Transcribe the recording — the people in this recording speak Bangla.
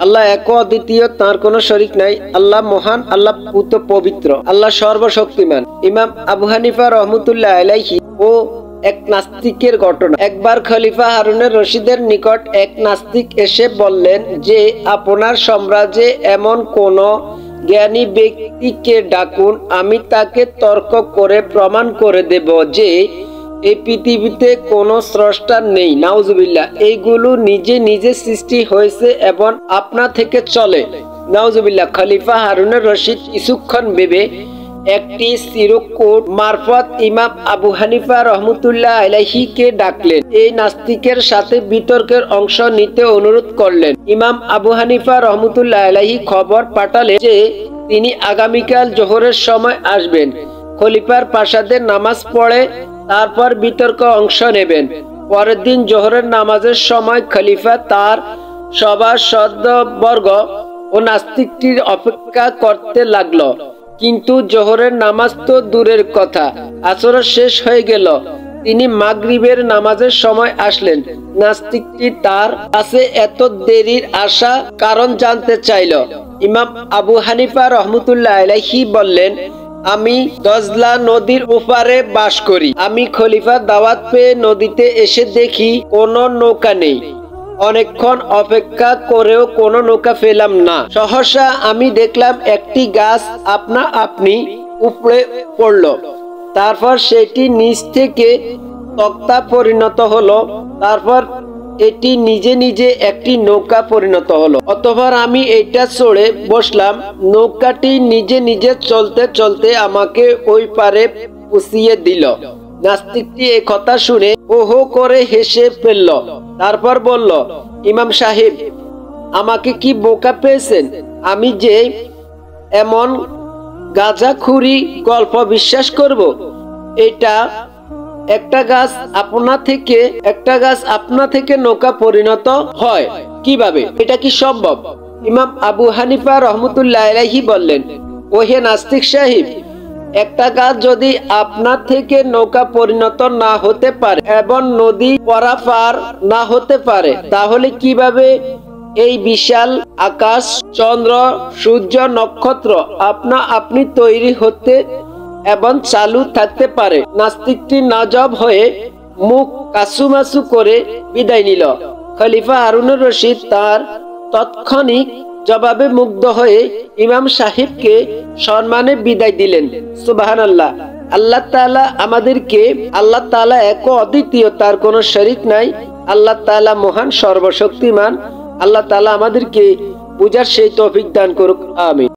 আল্লাহ এক অদ্বিতীয়, তার কোনো শরিক নাই। আল্লাহ মহান, আল্লাহ পুত পবিত্র, আল্লাহ সর্বশক্তিমান। ইমাম আবু হানিফা রহমতুল্লাহ আলাইহি ও এক নাস্তিকের ঘটনা। একবার খলিফা হারুনের রশিদের নিকট এক নাস্তিক এসে বললেন যে, আপনার সাম্রাজ্যে এমন কোন জ্ঞানী ব্যক্তিকে ডাকুন, আমি তাকে তর্ক করে প্রমাণ করে দেব যে এই পৃথিবীতে কোনো স্রষ্টা নেই। নাউজুবিল্লাহ, এইগুলো নিজে নিজে সৃষ্টি হয়েছে এবং আপনা থেকে চলে। নাউজুবিল্লাহ। খলিফা হারুনের রশিদ কিছুক্ষণ ভেবে একটি চিরকুট মারফত ইমাম আবু হানিফা রহমতুল্লাহ আলাইহিকে ডাকলেন। এই নাস্তিকের সাথে বিতর্কের অংশ নিতে অনুরোধ করলেন। ইমাম আবু হানিফা রহমতুল্লাহ আলাইহি খবর পাঠালেন যে তিনি আগামীকাল জোহরের সময় আসবেন। খলিফার প্রাসাদে নামাজ পড়ে তারপর বিতর্ক অংশ নেবেন। পরের দিন জোহরের নামাজের সময় খলিফা তার সভাসদবর্গ ও নাস্তিকটির অপেক্ষা করতে লাগলো। কিন্তু জোহরের নামাজ তো দূরের কথা, আসর শেষ হয়ে গেল। তিনি মাগরিবের নামাজের সময় আসলেন। নাস্তিকটি তার কাছে এত দেরির আশা কারণ জানতে চাইল। ইমাম আবু হানিফা রহমতুল্লাহ আলাইহি বললেন, আমি দজলা নদীর ওপারে বাস করি। আমি খলিফার দাওয়াত পেয়ে নদীতে এসে দেখি কোনো নৌকা নেই। অনেকক্ষণ অপেক্ষা করেও কোনো নৌকা পেলাম না। সহসা আমি দেখলাম একটি গাছ আপনা আপনি উপড়ে পড়ল। তারপর সেটি নিচ থেকে তক্তা পরিণত হলো। তারপর এটি নিজে নিজে একটি নৌকা পরিণত হলো। অতঃপর আমি এইটা চড়ে বসলাম। নৌকাটি নিজে নিজে চলতে চলতে আমাকে ওই পারে পুষিয়ে দিল। নাস্তিকটি এই কথা শুনে ওহো করে হেসে ফেলল। তারপর বলল, ইমাম সাহেব, আমাকে কি বোকা পেয়েছেন? আমি যে এমন গাঁজাখুরি গল্প বিশ্বাস করব? এটা একটা গাছ আপনা থেকে নৌকা পরিণত হয় কিভাবে? এটা কি সম্ভব? ইমাম আবু হানিফা রহমতুল্লাহ আলাইহি বললেন, ওহে নাস্তিক সাহেব, একটা গাছ যদি আপনা থেকে নৌকা পরিণত না হতে পারে এবং নদী পারাপার না হতে পারে, তাহলে কিভাবে এই বিশাল আকাশ, চন্দ্র, সূর্য, নক্ষত্র আপনা আপনি তৈরি হতে এবং চালু থাকতে পারে? নাস্তিকটি নাজব হয়ে মুখ কাসুমাসু করে বিদায় নিল। খলিফা হারুনুর রশিদ তার তৎক্ষণিক জবাবে মুগ্ধ হয়ে ইমাম সাহেবকে সম্মানে বিদায় দিলেন। সুবহানাল্লাহ। আল্লাহ তাআলা আমাদেরকে, আল্লাহ তাআলা এক অদ্বিতীয়, তার কোনো শরিক নাই। আল্লাহ তাআলা মহান, সর্বশক্তিমান। আল্লাহ তাআলা আমাদেরকে বুঝার সেই তৌফিক দান করুক। আমিন।